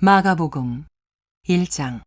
마가복음 1장.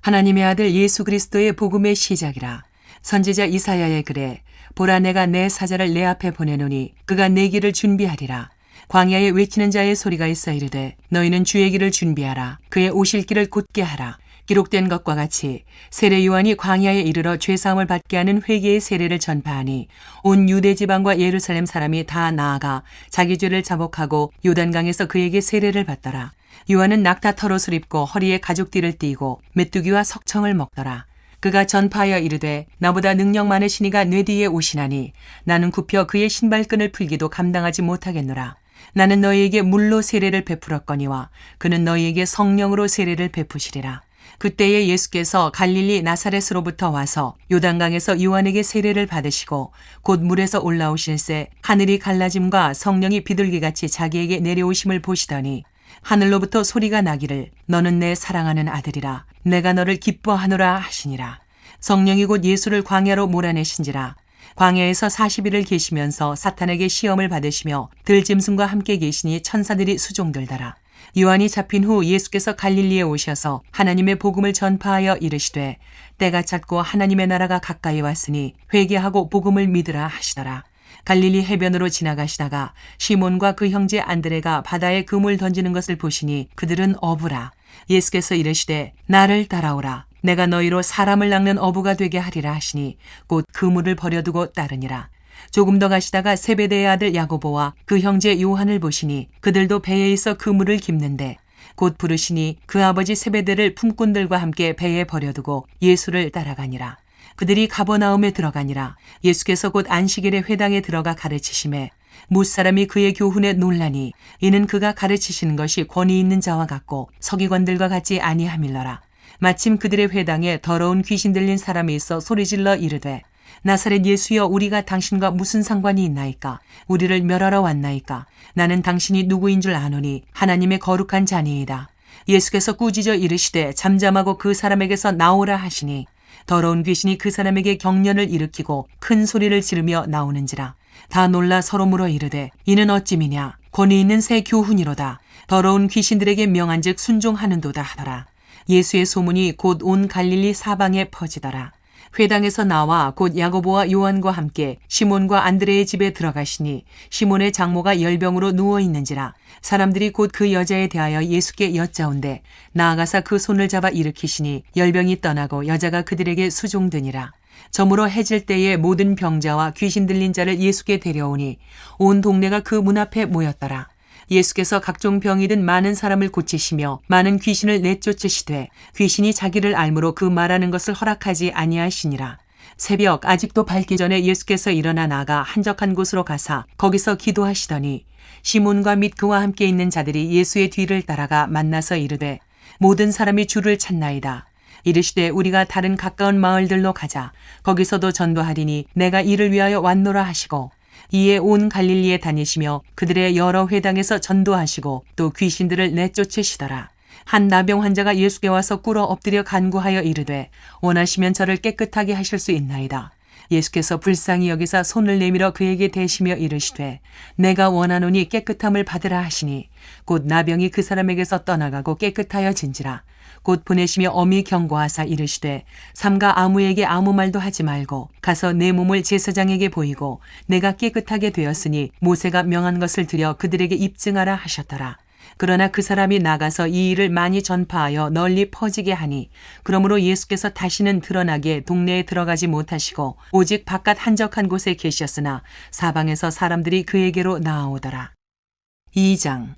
하나님의 아들 예수 그리스도의 복음의 시작이라. 선지자 이사야의 글에 보라 내가 내 사자를 내 앞에 보내노니 그가 내 길을 준비하리라. 광야에 외치는 자의 소리가 있어 이르되 너희는 주의 길을 준비하라. 그의 오실 길을 곧게 하라. 기록된 것과 같이 세례 요한이 광야에 이르러 죄사함을 받게 하는 회개의 세례를 전파하니 온 유대 지방과 예루살렘 사람이 다 나아가 자기 죄를 자복하고 요단강에서 그에게 세례를 받더라. 요한은 낙타 털옷을 입고 허리에 가죽띠를 띠고 메뚜기와 석청을 먹더라. 그가 전파하여 이르되 나보다 능력 많으신 이가 내 뒤에 오시나니 나는 굽혀 그의 신발끈을 풀기도 감당하지 못하겠노라. 나는 너희에게 물로 세례를 베풀었거니와 그는 너희에게 성령으로 세례를 베푸시리라. 그때에 예수께서 갈릴리 나사렛으로부터 와서 요단강에서 요한에게 세례를 받으시고 곧 물에서 올라오실새 하늘이 갈라짐과 성령이 비둘기같이 자기에게 내려오심을 보시더니 하늘로부터 소리가 나기를 너는 내 사랑하는 아들이라 내가 너를 기뻐하노라 하시니라. 성령이 곧 예수를 광야로 몰아내신지라. 광야에서 40일을 계시면서 사탄에게 시험을 받으시며 들짐승과 함께 계시니 천사들이 수종들더라. 요한이 잡힌 후 예수께서 갈릴리에 오셔서 하나님의 복음을 전파하여 이르시되 때가 찼고 하나님의 나라가 가까이 왔으니 회개하고 복음을 믿으라 하시더라. 갈릴리 해변으로 지나가시다가 시몬과 그 형제 안드레가 바다에 그물 던지는 것을 보시니 그들은 어부라. 예수께서 이르시되 나를 따라오라. 내가 너희로 사람을 낚는 어부가 되게 하리라 하시니 곧 그물을 버려두고 따르니라. 조금 더 가시다가 세베대의 아들 야고보와 그 형제 요한을 보시니 그들도 배에 있어 그물을 깁는데 곧 부르시니 그 아버지 세베대를 품꾼들과 함께 배에 버려두고 예수를 따라가니라. 그들이 가버나움에 들어가니라. 예수께서 곧 안식일에 회당에 들어가 가르치심에 무사람이 그의 교훈에 놀라니 이는 그가 가르치시는 것이 권위 있는 자와 같고 서기관들과 같지 아니함일러라. 마침 그들의 회당에 더러운 귀신 들린 사람이 있어 소리질러 이르되 나사렛 예수여 우리가 당신과 무슨 상관이 있나이까? 우리를 멸하러 왔나이까? 나는 당신이 누구인 줄 아노니 하나님의 거룩한 자니이다. 예수께서 꾸짖어 이르시되 잠잠하고 그 사람에게서 나오라 하시니 더러운 귀신이 그 사람에게 경련을 일으키고 큰 소리를 지르며 나오는지라. 다 놀라 서로 물어 이르되 이는 어찌미냐? 권위 있는 새 교훈이로다. 더러운 귀신들에게 명한즉 순종하는도다 하더라. 예수의 소문이 곧 온 갈릴리 사방에 퍼지더라. 회당에서 나와 곧 야고보와 요한과 함께 시몬과 안드레의 집에 들어가시니 시몬의 장모가 열병으로 누워 있는지라. 사람들이 곧 그 여자에 대하여 예수께 여짜온대 나아가사 그 손을 잡아 일으키시니 열병이 떠나고 여자가 그들에게 수종드니라. 저물어 해질 때에 모든 병자와 귀신 들린 자를 예수께 데려오니 온 동네가 그 문 앞에 모였더라. 예수께서 각종 병이 든 많은 사람을 고치시며 많은 귀신을 내쫓으시되 귀신이 자기를 알므로 그 말하는 것을 허락하지 아니하시니라. 새벽 아직도 밝기 전에 예수께서 일어나 나가 한적한 곳으로 가사 거기서 기도하시더니 시몬과 및 그와 함께 있는 자들이 예수의 뒤를 따라가 만나서 이르되 모든 사람이 주를 찾나이다. 이르시되 우리가 다른 가까운 마을들로 가자. 거기서도 전도하리니 내가 이를 위하여 왔노라 하시고 이에 온 갈릴리에 다니시며 그들의 여러 회당에서 전도하시고 또 귀신들을 내쫓으시더라. 한 나병 환자가 예수께 와서 꿇어 엎드려 간구하여 이르되 원하시면 저를 깨끗하게 하실 수 있나이다. 예수께서 불쌍히 여기사 손을 내밀어 그에게 대시며 이르시되 내가 원하노니 깨끗함을 받으라 하시니 곧 나병이 그 사람에게서 떠나가고 깨끗하여진지라. 곧 보내시며 엄히 경고하사 이르시되 삼가 아무에게 아무 말도 하지 말고 가서 내 몸을 제사장에게 보이고 내가 깨끗하게 되었으니 모세가 명한 것을 들여 그들에게 입증하라 하셨더라. 그러나 그 사람이 나가서 이 일을 많이 전파하여 널리 퍼지게 하니 그러므로 예수께서 다시는 드러나게 동네에 들어가지 못하시고 오직 바깥 한적한 곳에 계셨으나 사방에서 사람들이 그에게로 나아오더라. 2장.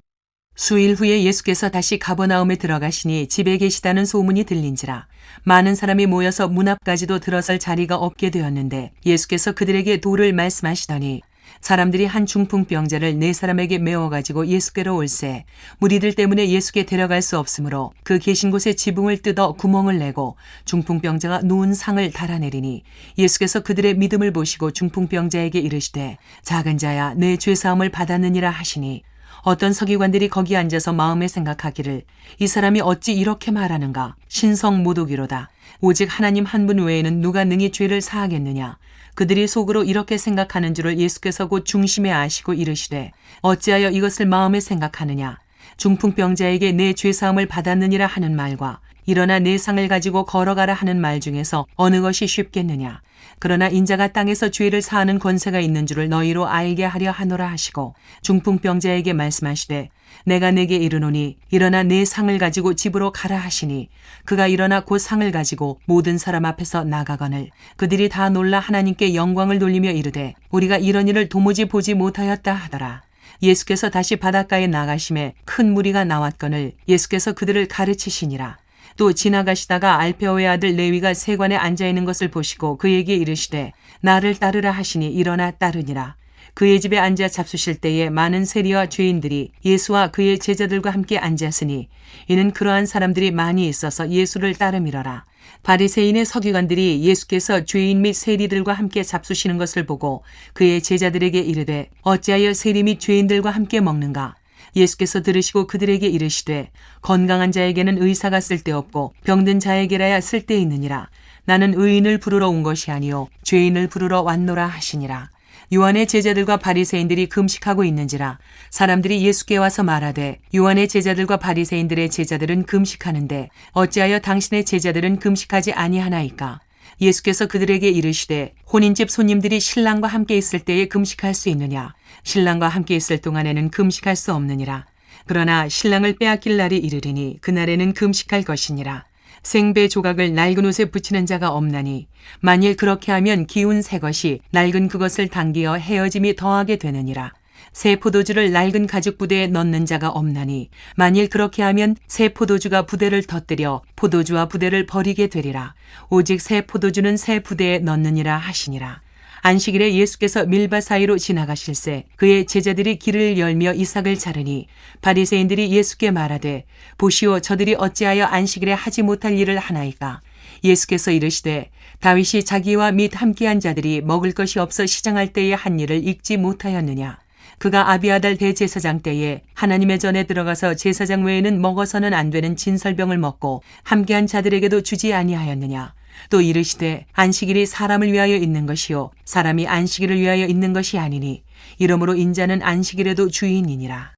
수일 후에 예수께서 다시 가버나움에 들어가시니 집에 계시다는 소문이 들린지라. 많은 사람이 모여서 문 앞까지도 들어설 자리가 없게 되었는데 예수께서 그들에게 도를 말씀하시더니 사람들이 한 중풍병자를 4사람에게 메워가지고 예수께로 올세 무리들 때문에 예수께 데려갈 수 없으므로 그 계신 곳에 지붕을 뜯어 구멍을 내고 중풍병자가 누운 상을 달아내리니 예수께서 그들의 믿음을 보시고 중풍병자에게 이르시되 작은 자야 내 죄사함을 받았느니라 하시니 어떤 서기관들이 거기 앉아서 마음에 생각하기를 이 사람이 어찌 이렇게 말하는가? 신성모독이로다. 오직 하나님 한 분 외에는 누가 능히 죄를 사하겠느냐? 그들이 속으로 이렇게 생각하는 줄을 예수께서 곧 중심에 아시고 이르시되 어찌하여 이것을 마음에 생각하느냐? 중풍병자에게 내 죄사함을 받았느니라 하는 말과 일어나 내 상을 가지고 걸어가라 하는 말 중에서 어느 것이 쉽겠느냐. 그러나 인자가 땅에서 죄를 사하는 권세가 있는 줄을 너희로 알게 하려 하노라 하시고 중풍병자에게 말씀하시되 내가 내게 이르노니 일어나 내 상을 가지고 집으로 가라 하시니 그가 일어나 곧 상을 가지고 모든 사람 앞에서 나가거늘 그들이 다 놀라 하나님께 영광을 돌리며 이르되 우리가 이런 일을 도무지 보지 못하였다 하더라. 예수께서 다시 바닷가에 나가심에 큰 무리가 나왔거늘 예수께서 그들을 가르치시니라. 또 지나가시다가 알페오의 아들 레위가 세관에 앉아있는 것을 보시고 그에게 이르시되 나를 따르라 하시니 일어나 따르니라. 그의 집에 앉아 잡수실 때에 많은 세리와 죄인들이 예수와 그의 제자들과 함께 앉았으니 이는 그러한 사람들이 많이 있어서 예수를 따름이러라. 바리새인의 서기관들이 예수께서 죄인 및 세리들과 함께 잡수시는 것을 보고 그의 제자들에게 이르되 어찌하여 세리 및 죄인들과 함께 먹는가? 예수께서 들으시고 그들에게 이르시되 건강한 자에게는 의사가 쓸데없고 병든 자에게라야 쓸데있느니라. 나는 의인을 부르러 온 것이 아니요 죄인을 부르러 왔노라 하시니라. 요한의 제자들과 바리새인들이 금식하고 있는지라 사람들이 예수께 와서 말하되 요한의 제자들과 바리새인들의 제자들은 금식하는데 어찌하여 당신의 제자들은 금식하지 아니하나이까? 예수께서 그들에게 이르시되 혼인집 손님들이 신랑과 함께 있을 때에 금식할 수 있느냐? 신랑과 함께 있을 동안에는 금식할 수 없느니라. 그러나 신랑을 빼앗길 날이 이르리니 그날에는 금식할 것이니라. 생배 조각을 낡은 옷에 붙이는 자가 없나니 만일 그렇게 하면 기운 새 것이 낡은 그것을 당기어 헤어짐이 더하게 되느니라. 새 포도주를 낡은 가죽 부대에 넣는 자가 없나니 만일 그렇게 하면 새 포도주가 부대를 터뜨려 포도주와 부대를 버리게 되리라. 오직 새 포도주는 새 부대에 넣느니라 하시니라. 안식일에 예수께서 밀밭 사이로 지나가실새 그의 제자들이 길을 열며 이삭을 자르니 바리새인들이 예수께 말하되 보시오 저들이 어찌하여 안식일에 하지 못할 일을 하나이까? 예수께서 이르시되 다윗이 자기와 및 함께한 자들이 먹을 것이 없어 시장할 때에 한 일을 읽지 못하였느냐? 그가 아비아달 대제사장 때에 하나님의 전에 들어가서 제사장 외에는 먹어서는 안 되는 진설병을 먹고 함께한 자들에게도 주지 아니하였느냐? 또 이르시되 안식일이 사람을 위하여 있는 것이요 사람이 안식일을 위하여 있는 것이 아니니 이러므로 인자는 안식일에도 주인이니라.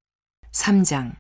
3장.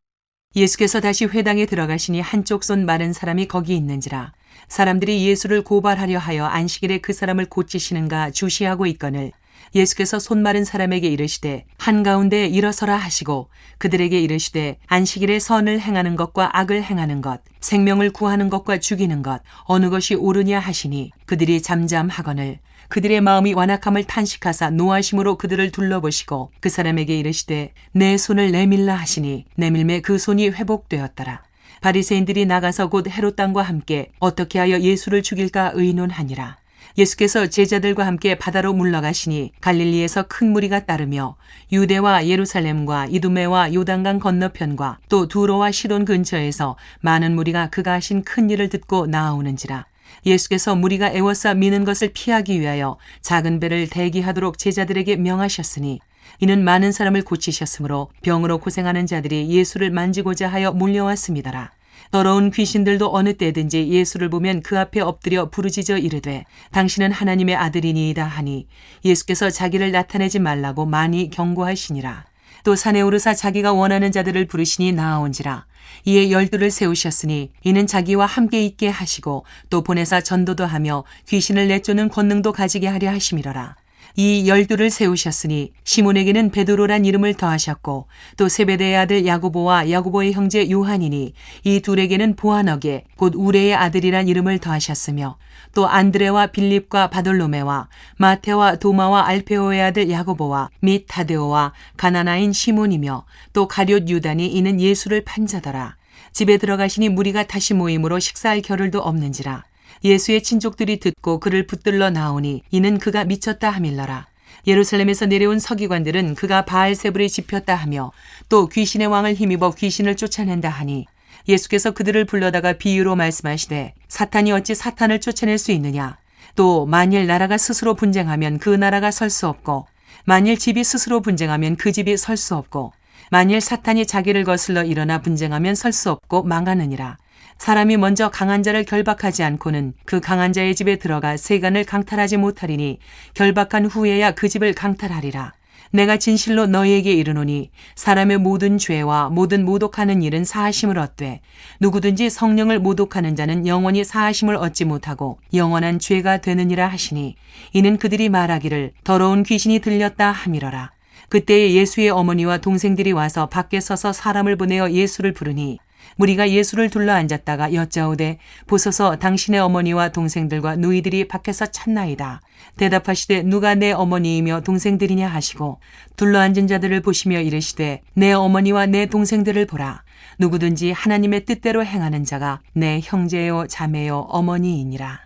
예수께서 다시 회당에 들어가시니 한쪽 손 마른 사람이 거기 있는지라. 사람들이 예수를 고발하려 하여 안식일에 그 사람을 고치시는가 주시하고 있거늘 예수께서 손 마른 사람에게 이르시되 한가운데 일어서라 하시고 그들에게 이르시되 안식일에 선을 행하는 것과 악을 행하는 것 생명을 구하는 것과 죽이는 것 어느 것이 옳으냐 하시니 그들이 잠잠하거늘 그들의 마음이 완악함을 탄식하사 노하심으로 그들을 둘러보시고 그 사람에게 이르시되 내 손을 내밀라 하시니 내밀매 그 손이 회복되었더라. 바리새인들이 나가서 곧 헤롯 왕과 함께 어떻게 하여 예수를 죽일까 의논하니라. 예수께서 제자들과 함께 바다로 물러가시니 갈릴리에서 큰 무리가 따르며 유대와 예루살렘과 이두메와 요단강 건너편과 또 두로와 시돈 근처에서 많은 무리가 그가 하신 큰 일을 듣고 나아오는지라. 예수께서 무리가 애워싸 미는 것을 피하기 위하여 작은 배를 대기하도록 제자들에게 명하셨으니 이는 많은 사람을 고치셨으므로 병으로 고생하는 자들이 예수를 만지고자 하여 몰려왔습니다라. 더러운 귀신들도 어느 때든지 예수를 보면 그 앞에 엎드려 부르짖어 이르되 당신은 하나님의 아들이니이다 하니 예수께서 자기를 나타내지 말라고 많이 경고하시니라. 또 산에 오르사 자기가 원하는 자들을 부르시니 나아온지라. 이에 12를 세우셨으니 이는 자기와 함께 있게 하시고 또 보내사 전도도 하며 귀신을 내쫓는 권능도 가지게 하려 하심이러라. 이 12를 세우셨으니 시몬에게는 베드로란 이름을 더하셨고 또 세베대의 아들 야고보와 야고보의 형제 요한이니 이 둘에게는 보아너게 곧 우레의 아들이란 이름을 더하셨으며 또 안드레와 빌립과 바돌로메와 마테와 도마와 알페오의 아들 야고보와 및 타데오와 가나나인 시몬이며 또 가룟 유다니 이는 예수를 판자더라. 집에 들어가시니 무리가 다시 모임으로 식사할 겨를도 없는지라. 예수의 친족들이 듣고 그를 붙들러 나오니 이는 그가 미쳤다 하밀러라. 예루살렘에서 내려온 서기관들은 그가 바알세불에 집혔다 하며 또 귀신의 왕을 힘입어 귀신을 쫓아낸다 하니 예수께서 그들을 불러다가 비유로 말씀하시되 사탄이 어찌 사탄을 쫓아낼 수 있느냐. 또 만일 나라가 스스로 분쟁하면 그 나라가 설 수 없고 만일 집이 스스로 분쟁하면 그 집이 설 수 없고 만일 사탄이 자기를 거슬러 일어나 분쟁하면 설 수 없고 망하느니라. 사람이 먼저 강한 자를 결박하지 않고는 그 강한 자의 집에 들어가 세간을 강탈하지 못하리니 결박한 후에야 그 집을 강탈하리라. 내가 진실로 너희에게 이르노니 사람의 모든 죄와 모든 모독하는 일은 사하심을 얻되 누구든지 성령을 모독하는 자는 영원히 사하심을 얻지 못하고 영원한 죄가 되느니라 하시니 이는 그들이 말하기를 더러운 귀신이 들렸다 함이러라. 그때에 예수의 어머니와 동생들이 와서 밖에 서서 사람을 보내어 예수를 부르니 무리가 예수를 둘러 앉았다가 여짜오되 보소서 당신의 어머니와 동생들과 누이들이 밖에서 찾나이다. 대답하시되 누가 내 어머니이며 동생들이냐 하시고 둘러 앉은 자들을 보시며 이르시되 내 어머니와 내 동생들을 보라. 누구든지 하나님의 뜻대로 행하는 자가 내 형제요 자매요 어머니이니라.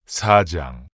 4장.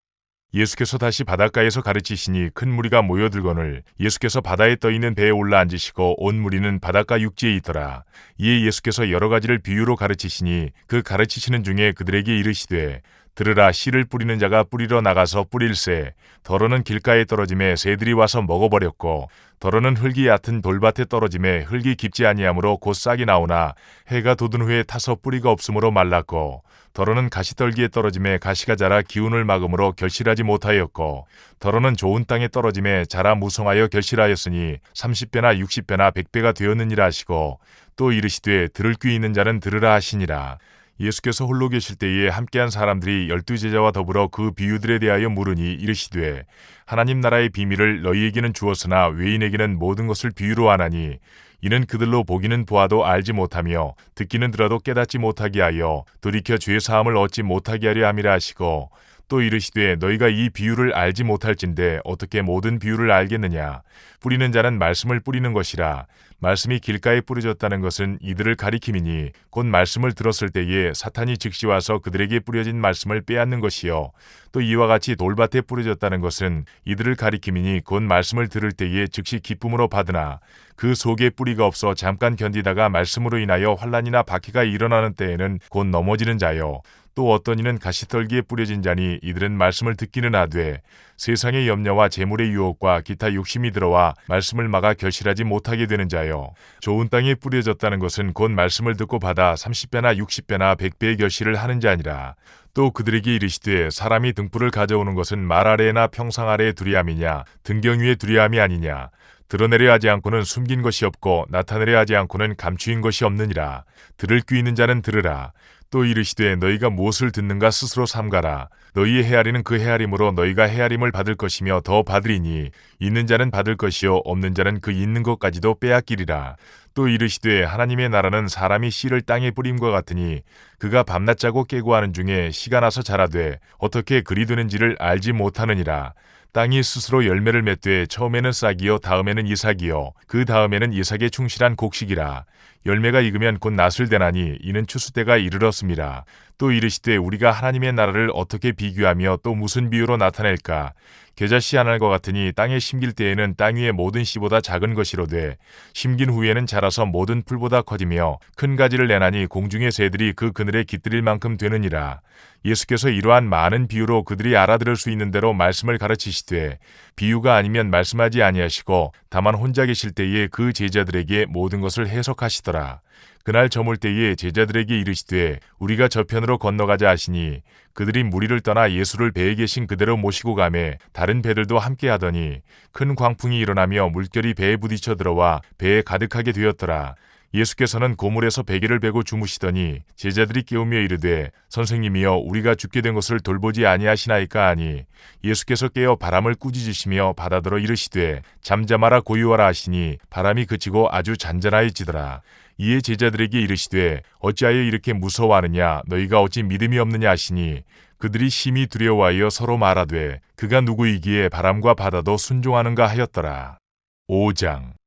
예수께서 다시 바닷가에서 가르치시니 큰 무리가 모여들거늘 예수께서 바다에 떠있는 배에 올라 앉으시고 온 무리는 바닷가 육지에 있더라. 이에 예수께서 여러 가지를 비유로 가르치시니 그 가르치시는 중에 그들에게 이르시되 들으라. 씨를 뿌리는 자가 뿌리러 나가서 뿌릴새 더러는 길가에 떨어짐에 새들이 와서 먹어버렸고 더러는 흙이 얕은 돌밭에 떨어짐에 흙이 깊지 아니하므로 곧 싹이 나오나 해가 돋은 후에 타서 뿌리가 없으므로 말랐고 더러는 가시떨기에 떨어짐에 가시가 자라 기운을 막음으로 결실하지 못하였고 더러는 좋은 땅에 떨어짐에 자라 무성하여 결실하였으니 30배나 60배나 100배가 되었느니라 하시고 또 이르시되 들을 귀 있는 자는 들으라 하시니라. 예수께서 홀로 계실 때에 함께한 사람들이 12제자와 더불어 그 비유들에 대하여 물으니 이르시되 하나님 나라의 비밀을 너희에게는 주었으나 외인에게는 모든 것을 비유로 하나니 이는 그들로 보기는 보아도 알지 못하며 듣기는 들어도 깨닫지 못하게 하여 돌이켜 죄사함을 얻지 못하게 하려 함이라 하시고 또 이르시되 너희가 이 비유를 알지 못할진대 어떻게 모든 비유를 알겠느냐. 뿌리는 자는 말씀을 뿌리는 것이라. 말씀이 길가에 뿌려졌다는 것은 이들을 가리킴이니 곧 말씀을 들었을 때에 사탄이 즉시 와서 그들에게 뿌려진 말씀을 빼앗는 것이요 또 이와 같이 돌밭에 뿌려졌다는 것은 이들을 가리킴이니 곧 말씀을 들을 때에 즉시 기쁨으로 받으나 그 속에 뿌리가 없어 잠깐 견디다가 말씀으로 인하여 환난이나 박해가 일어나는 때에는 곧 넘어지는 자요 또 어떤 이는 가시떨기에 뿌려진 자니 이들은 말씀을 듣기는 하되 세상의 염려와 재물의 유혹과 기타 욕심이 들어와 말씀을 막아 결실하지 못하게 되는 자요. 좋은 땅에 뿌려졌다는 것은 곧 말씀을 듣고 받아 30배나 60배나 100배의 결실을 하는 자니라. 또 그들에게 이르시되 사람이 등불을 가져오는 것은 말 아래나 평상 아래에 두리함이냐 등경 위에 두리함이 아니냐. 드러내려 하지 않고는 숨긴 것이 없고 나타내려 하지 않고는 감추인 것이 없느니라. 들을 귀 있는 자는 들으라. 또 이르시되 너희가 무엇을 듣는가 스스로 삼가라. 너희의 헤아리는 그 헤아림으로 너희가 헤아림을 받을 것이며 더 받으리니 있는 자는 받을 것이요 없는 자는 그 있는 것까지도 빼앗기리라. 또 이르시되 하나님의 나라는 사람이 씨를 땅에 뿌림과 같으니 그가 밤낮 자고 깨고 하는 중에 씨가 나서 자라되 어떻게 그리 되는지를 알지 못하느니라. 땅이 스스로 열매를 맺되 처음에는 싹이요 다음에는 이삭이요 그 다음에는 이삭에 충실한 곡식이라. 열매가 익으면 곧 낫을 대나니 이는 추수 때가 이르렀습니다. 또 이르시되 우리가 하나님의 나라를 어떻게 비교하며 또 무슨 비유로 나타낼까. 겨자씨 하나과 같으니 땅에 심길 때에는 땅 위의 모든 씨보다 작은 것이로되 심긴 후에는 자라서 모든 풀보다 커지며 큰 가지를 내나니 공중의 새들이 그 그늘에 깃들일 만큼 되느니라. 예수께서 이러한 많은 비유로 그들이 알아들을 수 있는 대로 말씀을 가르치시되 비유가 아니면 말씀하지 아니하시고 다만 혼자 계실 때에 그 제자들에게 모든 것을 해석하시더라. 그날 저물 때에 제자들에게 이르시되 우리가 저편으로 건너가자 하시니 그들이 무리를 떠나 예수를 배에 계신 그대로 모시고 가매 다른 배들도 함께 하더니 큰 광풍이 일어나며 물결이 배에 부딪혀 들어와 배에 가득하게 되었더라. 예수께서는 고물에서 베개를 베고 주무시더니 제자들이 깨우며 이르되 선생님이여 우리가 죽게 된 것을 돌보지 아니하시나이까 하니 예수께서 깨어 바람을 꾸짖으시며 바다더러 이르시되 잠잠하라 고요하라 하시니 바람이 그치고 아주 잔잔하여지더라. 이에 제자들에게 이르시되 어찌하여 이렇게 무서워하느냐 너희가 어찌 믿음이 없느냐 하시니 그들이 심히 두려워하여 서로 말하되 그가 누구이기에 바람과 바다도 순종하는가 하였더라. 5장.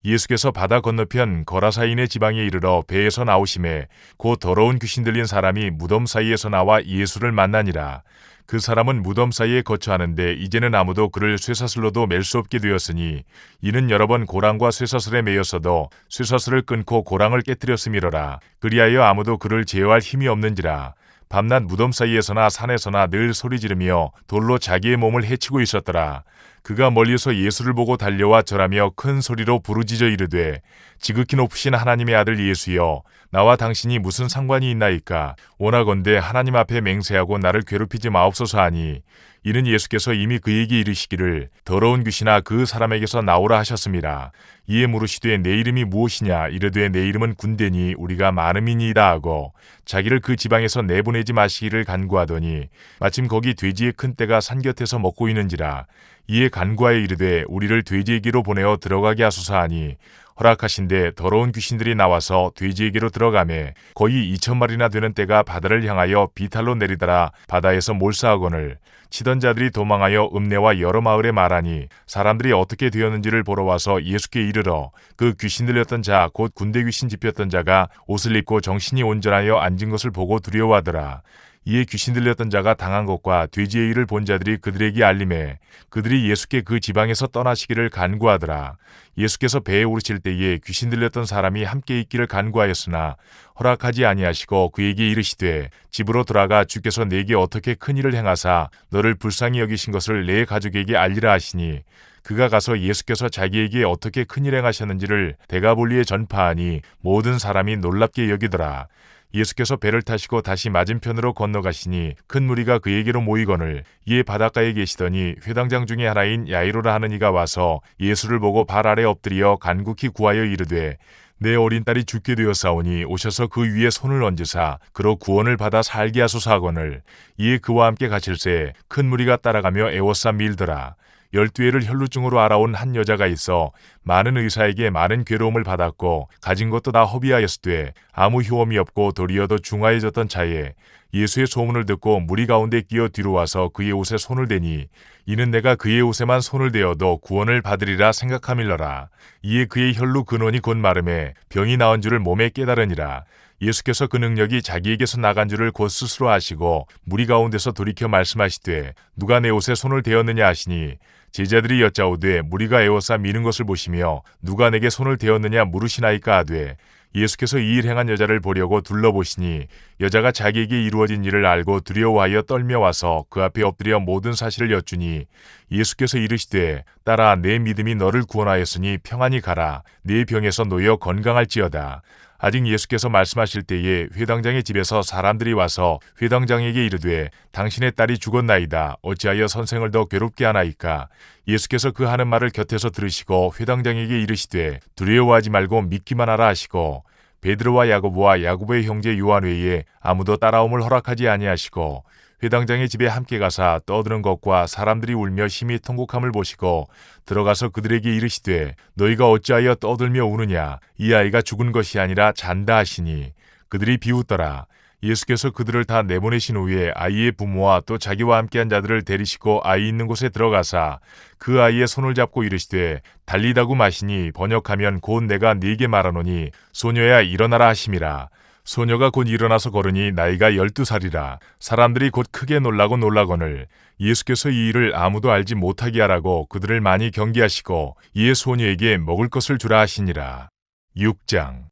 예수께서 바다 건너편 거라사인의 지방에 이르러 배에서 나오심에 곧 더러운 귀신 들린 사람이 무덤 사이에서 나와 예수를 만나니라. 그 사람은 무덤 사이에 거처하는데 이제는 아무도 그를 쇠사슬로도 맬 수 없게 되었으니 이는 여러 번 고랑과 쇠사슬에 매였어도 쇠사슬을 끊고 고랑을 깨뜨렸음이로라. 그리하여 아무도 그를 제어할 힘이 없는지라. 밤낮 무덤 사이에서나 산에서나 늘 소리 지르며 돌로 자기의 몸을 해치고 있었더라. 그가 멀리서 예수를 보고 달려와 절하며 큰 소리로 부르짖어 이르되 지극히 높으신 하나님의 아들 예수여 나와 당신이 무슨 상관이 있나이까. 원하건대 하나님 앞에 맹세하고 나를 괴롭히지 마옵소서 하니 이는 예수께서 이미 그에게 이르시기를 더러운 귀신아 그 사람에게서 나오라 하셨습니다. 이에 물으시되 내 이름이 무엇이냐. 이르되 내 이름은 군대니 우리가 많음이니이다 하고 자기를 그 지방에서 내보내지 마시기를 간구하더니 마침 거기 돼지의 큰 떼가 산 곁에서 먹고 있는지라. 이에 간구하여 이르되 우리를 돼지에게로 보내어 들어가게 하소서 하니 허락하신데 더러운 귀신들이 나와서 돼지에게로 들어가매 거의 2,000마리나 되는 떼가 바다를 향하여 비탈로 내리더라 바다에서 몰사하거늘 치던 자들이 도망하여 읍내와 여러 마을에 말하니 사람들이 어떻게 되었는지를 보러 와서 예수께 이르러 그 귀신 들렸던 자 곧 군대 귀신 집혔던 자가 옷을 입고 정신이 온전하여 앉은 것을 보고 두려워하더라. 이에 귀신 들렸던 자가 당한 것과 돼지의 일을 본 자들이 그들에게 알림해 그들이 예수께 그 지방에서 떠나시기를 간구하더라. 예수께서 배에 오르실 때에 귀신 들렸던 사람이 함께 있기를 간구하였으나 허락하지 아니하시고 그에게 이르시되 집으로 돌아가 주께서 내게 어떻게 큰 일을 행하사 너를 불쌍히 여기신 것을 내 가족에게 알리라 하시니 그가 가서 예수께서 자기에게 어떻게 큰 일 행하셨는지를 데가볼리에 전파하니 모든 사람이 놀랍게 여기더라. 예수께서 배를 타시고 다시 맞은편으로 건너가시니 큰 무리가 그에게로 모이거늘 이에 바닷가에 계시더니 회당장 중에 하나인 야이로라 하는 이가 와서 예수를 보고 발 아래 엎드려 간곡히 구하여 이르되 내 어린 딸이 죽게 되었사오니 오셔서 그 위에 손을 얹으사 그로 구원을 받아 살게 하소서 하거늘 이에 그와 함께 가실새 큰 무리가 따라가며 애워싸 밀더라. 12해를 혈루증으로 알아온 한 여자가 있어 많은 의사에게 많은 괴로움을 받았고 가진 것도 다 허비하였으되 아무 효험이 없고 도리어 더 중하여졌던 차에 예수의 소문을 듣고 무리 가운데 끼어 뒤로 와서 그의 옷에 손을 대니 이는 내가 그의 옷에만 손을 대어도 구원을 받으리라 생각함일러라. 이에 그의 혈루 근원이 곧 마름에 병이 나은 줄을 몸에 깨달으니라. 예수께서 그 능력이 자기에게서 나간 줄을 곧 스스로 아시고 무리 가운데서 돌이켜 말씀하시되 누가 내 옷에 손을 대었느냐 하시니 제자들이 여짜오되 무리가 에워싸 미는 것을 보시며 누가 내게 손을 대었느냐 물으시나이까 하되 예수께서 이 일 행한 여자를 보려고 둘러보시니 여자가 자기에게 이루어진 일을 알고 두려워하여 떨며 와서 그 앞에 엎드려 모든 사실을 여쭈니 예수께서 이르시되 딸아 내 믿음이 너를 구원하였으니 평안히 가라. 네 병에서 놓여 건강할지어다. 아직 예수께서 말씀하실 때에 회당장의 집에서 사람들이 와서 회당장에게 이르되 당신의 딸이 죽었나이다. 어찌하여 선생을 더 괴롭게 하나이까. 예수께서 그 하는 말을 곁에서 들으시고 회당장에게 이르시되 두려워하지 말고 믿기만 하라 하시고 베드로와 야고보와 야고보의 형제 요한 외에 아무도 따라옴을 허락하지 아니하시고 회당장의 집에 함께 가사 떠드는 것과 사람들이 울며 심히 통곡함을 보시고 들어가서 그들에게 이르시되 너희가 어찌하여 떠들며 우느냐. 이 아이가 죽은 것이 아니라 잔다 하시니 그들이 비웃더라. 예수께서 그들을 다 내보내신 후에 아이의 부모와 또 자기와 함께한 자들을 데리시고 아이 있는 곳에 들어가사 그 아이의 손을 잡고 이르시되 달리다구 마시니 번역하면 곧 내가 네게 말하노니 소녀야 일어나라 하심이라. 소녀가 곧 일어나서 걸으니 나이가 12살이라. 사람들이 곧 크게 놀라거늘 예수께서 이 일을 아무도 알지 못하게 하라고 그들을 많이 경계하시고 이에 소녀에게 먹을 것을 주라 하시니라. 6장.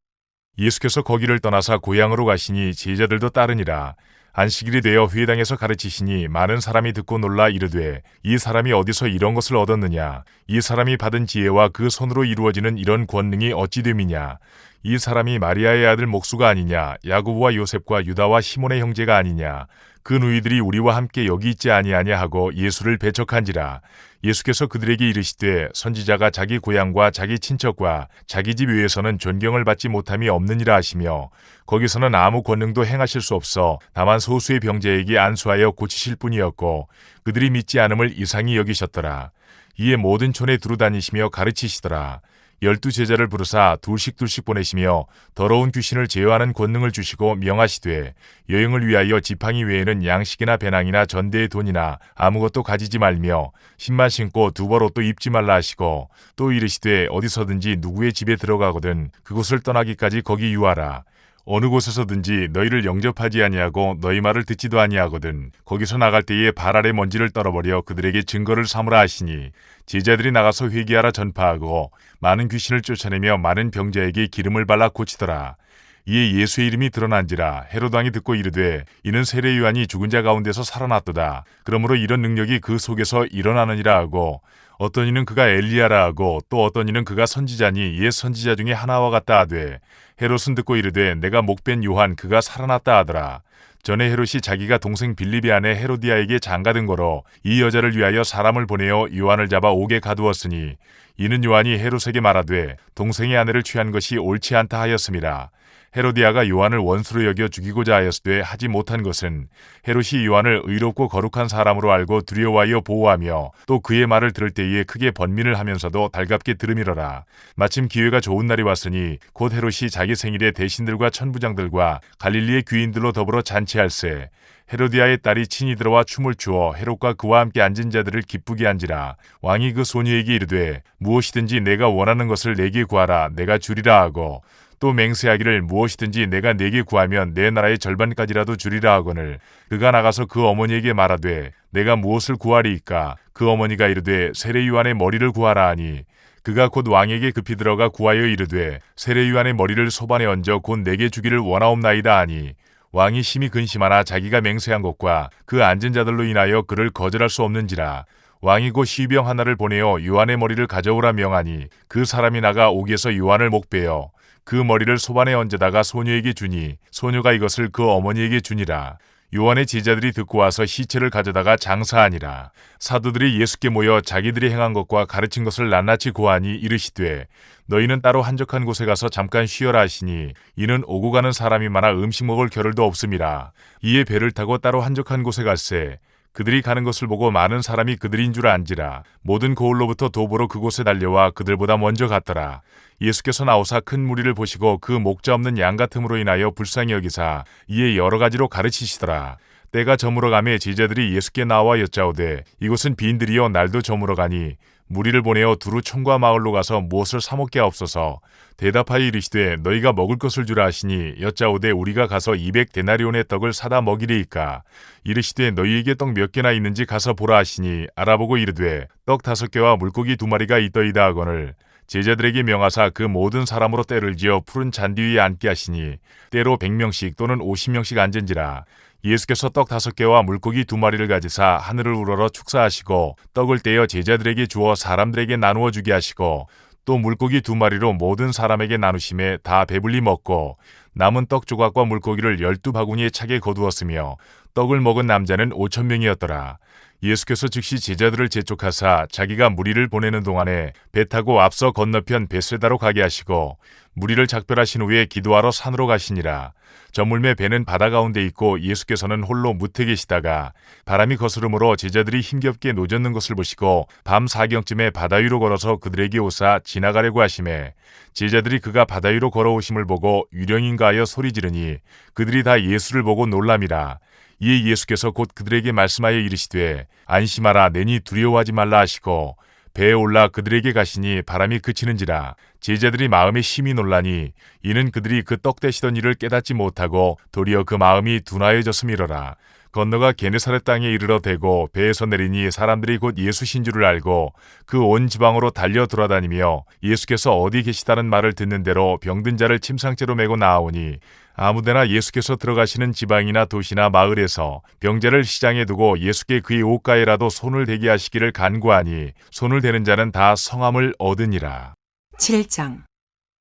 예수께서 거기를 떠나사 고향으로 가시니 제자들도 따르니라. 안식일이 되어 회당에서 가르치시니 많은 사람이 듣고 놀라 이르되 이 사람이 어디서 이런 것을 얻었느냐. 이 사람이 받은 지혜와 그 손으로 이루어지는 이런 권능이 어찌 됨이냐. 이 사람이 마리아의 아들 목수가 아니냐. 야고보와 요셉과 유다와 시몬의 형제가 아니냐. 그 누이들이 우리와 함께 여기 있지 아니하냐 하고 예수를 배척한지라. 예수께서 그들에게 이르시되 선지자가 자기 고향과 자기 친척과 자기 집 위에서는 존경을 받지 못함이 없느니라 하시며 거기서는 아무 권능도 행하실 수 없어 다만 소수의 병자에게 안수하여 고치실 뿐이었고 그들이 믿지 않음을 이상히 여기셨더라. 이에 모든 촌에 두루 다니시며 가르치시더라. 12 제자를 부르사 둘씩 보내시며 더러운 귀신을 제어하는 권능을 주시고 명하시되 여행을 위하여 지팡이 외에는 양식이나 배낭이나 전대의 돈이나 아무것도 가지지 말며 신만 신고 두벌 옷도 입지 말라 하시고 또 이르시되 어디서든지 누구의 집에 들어가거든 그곳을 떠나기까지 거기 유하라. 어느 곳에서든지 너희를 영접하지 아니하고 너희 말을 듣지도 아니하거든 거기서 나갈 때에 발 아래 먼지를 떨어버려 그들에게 증거를 삼으라 하시니 제자들이 나가서 회개하라 전파하고 많은 귀신을 쫓아내며 많은 병자에게 기름을 발라 고치더라. 이에 예수의 이름이 드러난지라. 헤롯 왕이 듣고 이르되 이는 세례 요한이 죽은 자 가운데서 살아났도다. 그러므로 이런 능력이 그 속에서 일어나느니라 하고, 어떤 이는 그가 엘리야라 하고 또 어떤 이는 그가 선지자니 옛 선지자 중에 하나와 같다 하되, 헤롯은 듣고 이르되 내가 목벤 요한 그가 살아났다 하더라. 전에 헤롯이 자기가 동생 빌립의 아내 헤로디아에게 장가든 거로 이 여자를 위하여 사람을 보내어 요한을 잡아 옥에 가두었으니, 이는 요한이 헤롯에게 말하되 동생의 아내를 취한 것이 옳지 않다 하였음이라. 헤로디아가 요한을 원수로 여겨 죽이고자 하였으되 하지 못한 것은 헤롯이 요한을 의롭고 거룩한 사람으로 알고 두려워하여 보호하며 또 그의 말을 들을 때에 크게 번민을 하면서도 달갑게 들음이러라. 마침 기회가 좋은 날이 왔으니 곧 헤롯이 자기 생일에 대신들과 천부장들과 갈릴리의 귀인들로 더불어 잔치할세. 헤로디아의 딸이 친히 들어와 춤을 추어 헤롯과 그와 함께 앉은 자들을 기쁘게 한지라. 왕이 그 소녀에게 이르되 무엇이든지 내가 원하는 것을 내게 구하라. 내가 주리라 하고, 또 맹세하기를 무엇이든지 내가 내게 구하면 내 나라의 절반까지라도 주리라 하거늘, 그가 나가서 그 어머니에게 말하되 내가 무엇을 구하리이까? 그 어머니가 이르되 세례 요한의 머리를 구하라 하니, 그가 곧 왕에게 급히 들어가 구하여 이르되 세례 요한의 머리를 소반에 얹어 곧 내게 주기를 원하옵나이다 하니, 왕이 심히 근심하나 자기가 맹세한 것과 그 앉은 자들로 인하여 그를 거절할 수 없는지라. 왕이 곧 시병 하나를 보내어 요한의 머리를 가져오라 명하니, 그 사람이 나가 옥에서 요한을 목베어 그 머리를 소반에 얹어다가 소녀에게 주니, 소녀가 이것을 그 어머니에게 주니라. 요한의 제자들이 듣고 와서 시체를 가져다가 장사하니라. 사도들이 예수께 모여 자기들이 행한 것과 가르친 것을 낱낱이 고하니 이르시되 너희는 따로 한적한 곳에 가서 잠깐 쉬어라 하시니, 이는 오고 가는 사람이 많아 음식 먹을 겨를도 없음이라. 이에 배를 타고 따로 한적한 곳에 갈새 그들이 가는 것을 보고 많은 사람이 그들인 줄 안지라. 모든 고을로부터 도보로 그곳에 달려와 그들보다 먼저 갔더라. 예수께서 나오사 큰 무리를 보시고 그 목자 없는 양 같음으로 인하여 불쌍히 여기사 이에 여러 가지로 가르치시더라. 때가 저물어 가매 제자들이 예수께 나와 여짜오되 이곳은 빈들이요 날도 저물어 가니 무리를 보내어 두루 촌과 마을로 가서 무엇을 사 먹게 하옵소서. 대답하여 이르시되 너희가 먹을 것을 주라 하시니, 여짜오되 우리가 가서 200데나리온의 떡을 사다 먹이리이까? 이르시되 너희에게 떡 몇 개나 있는지 가서 보라 하시니, 알아보고 이르되 떡 5개와 물고기 2마리가 있더이다 하거늘, 제자들에게 명하사 그 모든 사람으로 때를 지어 푸른 잔디 위에 앉게 하시니 때로 100명씩 또는 50명씩 앉은지라. 예수께서 떡 5개와 물고기 2마리를 가지사 하늘을 우러러 축사하시고 떡을 떼어 제자들에게 주어 사람들에게 나누어 주게 하시고, 또 물고기 2마리로 모든 사람에게 나누심에 다 배불리 먹고 남은 떡 조각과 물고기를 12바구니에 차게 거두었으며, 떡을 먹은 남자는 5,000명이었더라. 예수께서 즉시 제자들을 재촉하사 자기가 무리를 보내는 동안에 배 타고 앞서 건너편 베세다로 가게 하시고, 무리를 작별하신 후에 기도하러 산으로 가시니라. 저물매 배는 바다 가운데 있고 예수께서는 홀로 무태 계시다가 바람이 거스름으로 제자들이 힘겹게 노젓는 것을 보시고 밤 4경쯤에 바다 위로 걸어서 그들에게 오사 지나가려고 하시매, 제자들이 그가 바다 위로 걸어오심을 보고 유령인가 하여 소리 지르니 그들이 다 예수를 보고 놀람이라. 이에 예수께서 곧 그들에게 말씀하여 이르시되 안심하라, 내니 두려워하지 말라 하시고 배에 올라 그들에게 가시니 바람이 그치는지라. 제자들이 마음에 심히 놀라니, 이는 그들이 그 떡 대시던 일을 깨닫지 못하고 도리어 그 마음이 둔하여졌음이로라. 건너가 게네사렛 땅에 이르러 대고 배에서 내리니 사람들이 곧 예수신 줄을 알고 그 온 지방으로 달려 돌아다니며 예수께서 어디 계시다는 말을 듣는 대로 병든 자를 침상째로 메고 나아오니, 아무데나 예수께서 들어가시는 지방이나 도시나 마을에서 병자를 시장에 두고 예수께 그의 옷가에라도 손을 대게 하시기를 간구하니 손을 대는 자는 다 성함을 얻으니라. 7장.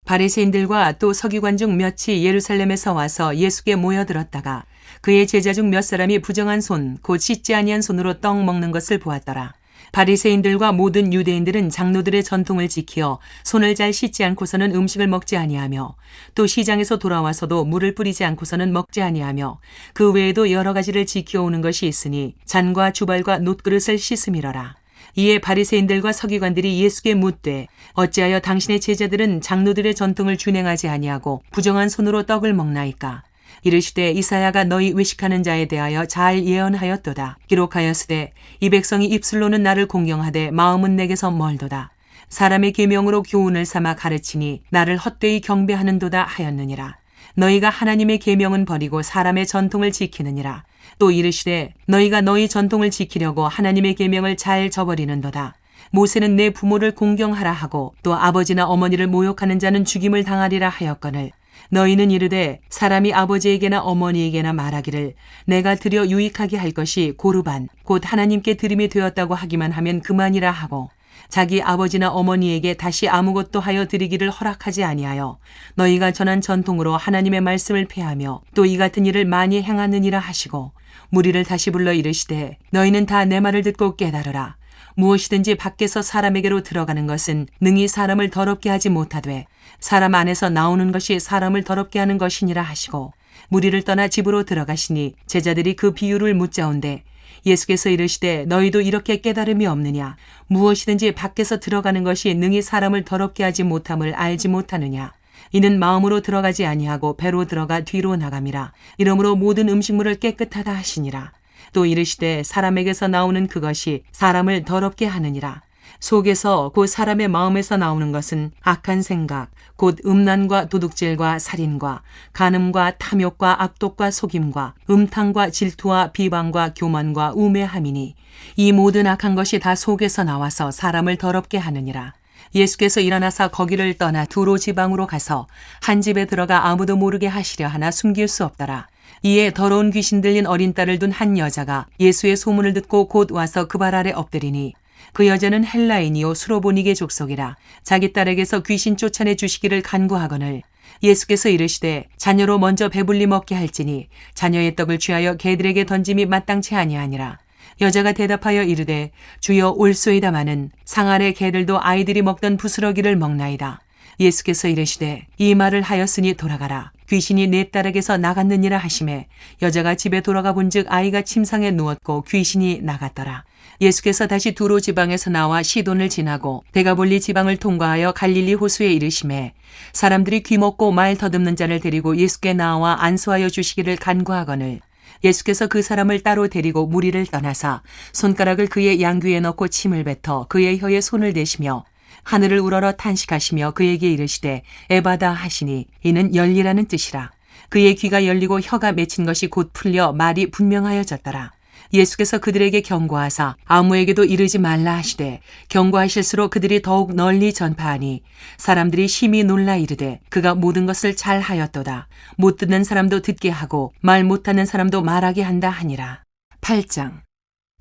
바리새인들과 또 서기관 중 몇이 예루살렘에서 와서 예수께 모여들었다가 그의 제자 중 몇 사람이 부정한 손, 곧 씻지 아니한 손으로 떡 먹는 것을 보았더라. 바리새인들과 모든 유대인들은 장로들의 전통을 지키어 손을 잘 씻지 않고서는 음식을 먹지 아니하며, 또 시장에서 돌아와서도 물을 뿌리지 않고서는 먹지 아니하며, 그 외에도 여러 가지를 지켜오는 것이 있으니 잔과 주발과 놋그릇을 씻음이러라. 이에 바리새인들과 서기관들이 예수께 묻되 어찌하여 당신의 제자들은 장로들의 전통을 준행하지 아니하고 부정한 손으로 떡을 먹나이까? 이르시되 이사야가 너희 외식하는 자에 대하여 잘 예언하였도다. 기록하였으되 이 백성이 입술로는 나를 공경하되 마음은 내게서 멀도다. 사람의 계명으로 교훈을 삼아 가르치니 나를 헛되이 경배하는도다 하였느니라. 너희가 하나님의 계명은 버리고 사람의 전통을 지키느니라. 또 이르시되 너희가 너희 전통을 지키려고 하나님의 계명을 잘 저버리는도다. 모세는 내 부모를 공경하라 하고 또 아버지나 어머니를 모욕하는 자는 죽임을 당하리라 하였거늘, 너희는 이르되 사람이 아버지에게나 어머니에게나 말하기를 내가 드려 유익하게 할 것이 고르반 곧 하나님께 드림이 되었다고 하기만 하면 그만이라 하고 자기 아버지나 어머니에게 다시 아무것도 하여 드리기를 허락하지 아니하여 너희가 전한 전통으로 하나님의 말씀을 폐하며 또 이 같은 일을 많이 행하느니라 하시고 무리를 다시 불러 이르시되 너희는 다 내 말을 듣고 깨달으라. 무엇이든지 밖에서 사람에게로 들어가는 것은 능히 사람을 더럽게 하지 못하되 사람 안에서 나오는 것이 사람을 더럽게 하는 것이니라 하시고 무리를 떠나 집으로 들어가시니 제자들이 그 비유를 묻자온대 예수께서 이르시되 너희도 이렇게 깨달음이 없느냐 무엇이든지 밖에서 들어가는 것이 능히 사람을 더럽게 하지 못함을 알지 못하느냐 이는 마음으로 들어가지 아니하고 배로 들어가 뒤로 나감이라 이러므로 모든 음식물을 깨끗하다 하시니라 또 이르시되 사람에게서 나오는 그것이 사람을 더럽게 하느니라 속에서 곧 사람의 마음에서 나오는 것은 악한 생각 곧 음란과 도둑질과 살인과 간음과 탐욕과 악독과 속임과 음탕과 질투와 비방과 교만과 우매함이니 이 모든 악한 것이 다 속에서 나와서 사람을 더럽게 하느니라. 예수께서 일어나사 거기를 떠나 두로 지방으로 가서 한 집에 들어가 아무도 모르게 하시려 하나 숨길 수 없더라. 이에 더러운 귀신 들린 어린 딸을 둔 한 여자가 예수의 소문을 듣고 곧 와서 그 발 아래 엎드리니 그 여자는 헬라인이요 수로보니게 족속이라 자기 딸에게서 귀신 쫓아내 주시기를 간구하거늘 예수께서 이르시되 자녀로 먼저 배불리 먹게 할지니 자녀의 떡을 취하여 개들에게 던짐이 마땅치 아니하니라. 여자가 대답하여 이르되 주여 올소이다마는 상 아래 개들도 아이들이 먹던 부스러기를 먹나이다. 예수께서 이르시되 이 말을 하였으니 돌아가라. 귀신이 내 딸에게서 나갔느니라 하시매 여자가 집에 돌아가 본즉 아이가 침상에 누웠고 귀신이 나갔더라. 예수께서 다시 두로 지방에서 나와 시돈을 지나고 데가볼리 지방을 통과하여 갈릴리 호수에 이르시매 사람들이 귀먹고 말 더듬는 자를 데리고 예수께 나와 안수하여 주시기를 간구하거늘 예수께서 그 사람을 따로 데리고 무리를 떠나사 손가락을 그의 양귀에 넣고 침을 뱉어 그의 혀에 손을 대시며 하늘을 우러러 탄식하시며 그에게 이르시되 에바다 하시니 이는 열리라는 뜻이라. 그의 귀가 열리고 혀가 맺힌 것이 곧 풀려 말이 분명하여졌더라. 예수께서 그들에게 경고하사 아무에게도 이르지 말라 하시되 경고하실수록 그들이 더욱 널리 전파하니 사람들이 심히 놀라 이르되 그가 모든 것을 잘 하였도다. 못 듣는 사람도 듣게 하고 말 못하는 사람도 말하게 한다 하니라. 8장.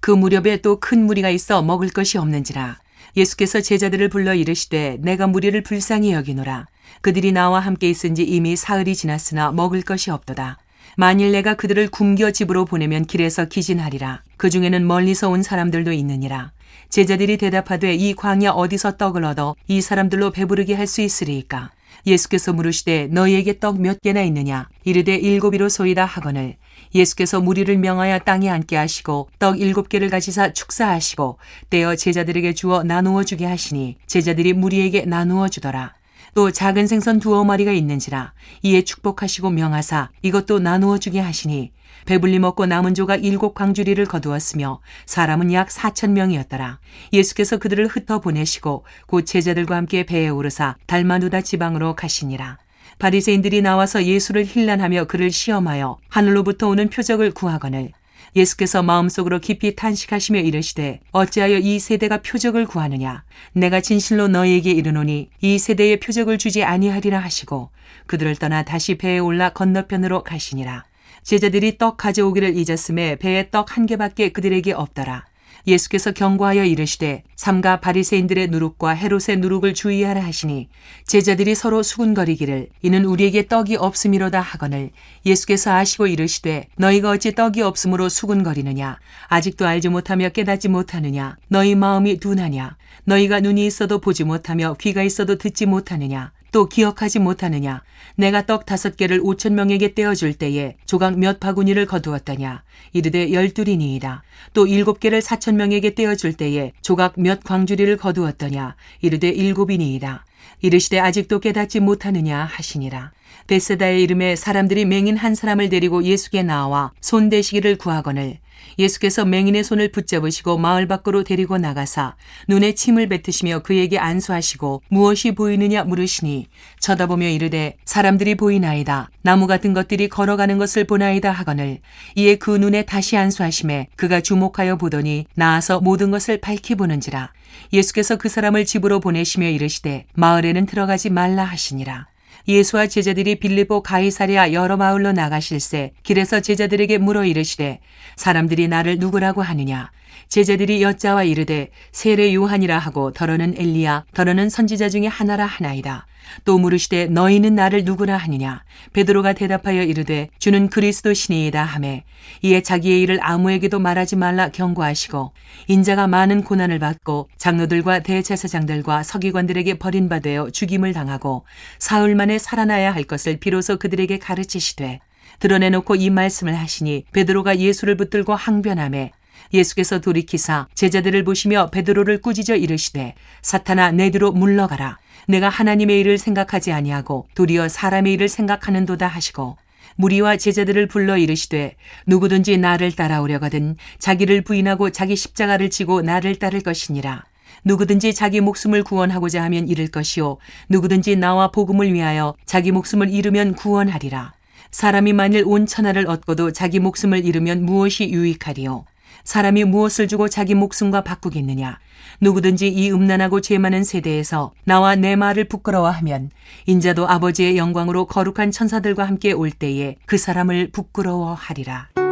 그 무렵에 또 큰 무리가 있어 먹을 것이 없는지라. 예수께서 제자들을 불러 이르시되 내가 무리를 불쌍히 여기노라. 그들이 나와 함께 있은지 이미 사흘이 지났으나 먹을 것이 없도다. 만일 내가 그들을 굶겨 집으로 보내면 길에서 기진하리라. 그 중에는 멀리서 온 사람들도 있느니라. 제자들이 대답하되 이 광야 어디서 떡을 얻어 이 사람들로 배부르게 할 수 있으리이까. 예수께서 물으시되 너희에게 떡 몇 개나 있느냐. 이르되 7이로소이다 하거늘 예수께서 무리를 명하여 땅에 앉게 하시고 떡 7개를 가지사 축사하시고 떼어 제자들에게 주어 나누어 주게 하시니 제자들이 무리에게 나누어 주더라. 또 작은 생선 2마리가 있는지라. 이에 축복하시고 명하사 이것도 나누어 주게 하시니 배불리 먹고 남은 조가 7광주리를 거두었으며 사람은 약 4,000명이었더라. 예수께서 그들을 흩어 보내시고 곧 제자들과 함께 배에 오르사 달마누다 지방으로 가시니라. 바리새인들이 나와서 예수를 힐난하며 그를 시험하여 하늘로부터 오는 표적을 구하거늘 예수께서 마음속으로 깊이 탄식하시며 이르시되 어찌하여 이 세대가 표적을 구하느냐. 내가 진실로 너희에게 이르노니 이 세대에 표적을 주지 아니하리라 하시고 그들을 떠나 다시 배에 올라 건너편으로 가시니라. 제자들이 떡 가져오기를 잊었음에 배에 떡 1개밖에 그들에게 없더라. 예수께서 경고하여 이르시되 삼가 바리새인들의 누룩과 헤롯의 누룩을 주의하라 하시니 제자들이 서로 수군거리기를 이는 우리에게 떡이 없음이로다 하거늘 예수께서 아시고 이르시되 너희가 어찌 떡이 없음으로 수군거리느냐. 아직도 알지 못하며 깨닫지 못하느냐. 너희 마음이 둔하냐. 너희가 눈이 있어도 보지 못하며 귀가 있어도 듣지 못하느냐. 또 기억하지 못하느냐. 내가 떡 5개를 5,000명에게 떼어줄 때에 조각 몇 바구니를 거두었더냐. 이르되 12이니이다. 또 7개를 4,000명에게 떼어줄 때에 조각 몇 광주리를 거두었더냐. 이르되 7이니이다. 이르시되 아직도 깨닫지 못하느냐 하시니라. 벳세다의 이름에 사람들이 맹인 한 사람을 데리고 예수께 나와 손 대시기를 구하거늘 예수께서 맹인의 손을 붙잡으시고 마을 밖으로 데리고 나가사 눈에 침을 뱉으시며 그에게 안수하시고 무엇이 보이느냐 물으시니 쳐다보며 이르되 사람들이 보이나이다. 나무 같은 것들이 걸어가는 것을 보나이다 하거늘 이에 그 눈에 다시 안수하시매 그가 주목하여 보더니 나아서 모든 것을 밝히 보는지라. 예수께서 그 사람을 집으로 보내시며 이르시되 마을에는 들어가지 말라 하시니라. 예수와 제자들이 빌립보 가이사랴 여러 마을로 나가실새 길에서 제자들에게 물어 이르시되 사람들이 나를 누구라고 하느냐. 제자들이 여짜와 이르되 세례 요한이라 하고 더러는 엘리야 더러는 선지자 중에 하나라 하나이다. 또 물으시되 너희는 나를 누구라 하느냐. 베드로가 대답하여 이르되 주는 그리스도 시니이다 하매 이에 자기의 일을 아무에게도 말하지 말라 경고하시고 인자가 많은 고난을 받고 장로들과 대제사장들과 서기관들에게 버림받아 죽임을 당하고 사흘 만에 살아나야 할 것을 비로소 그들에게 가르치시되 드러내놓고 이 말씀을 하시니 베드로가 예수를 붙들고 항변하매 예수께서 돌이키사 제자들을 보시며 베드로를 꾸짖어 이르시되 사탄아 내 뒤로 물러가라. 내가 하나님의 일을 생각하지 아니하고 도리어 사람의 일을 생각하는도다 하시고 무리와 제자들을 불러 이르시되 누구든지 나를 따라오려거든 자기를 부인하고 자기 십자가를 지고 나를 따를 것이니라. 누구든지 자기 목숨을 구원하고자 하면 잃을 것이요 누구든지 나와 복음을 위하여 자기 목숨을 잃으면 구원하리라. 사람이 만일 온 천하를 얻고도 자기 목숨을 잃으면 무엇이 유익하리요. 사람이 무엇을 주고 자기 목숨과 바꾸겠느냐. 누구든지 이 음란하고 죄 많은 세대에서 나와 내 말을 부끄러워하면 인자도 아버지의 영광으로 거룩한 천사들과 함께 올 때에 그 사람을 부끄러워하리라.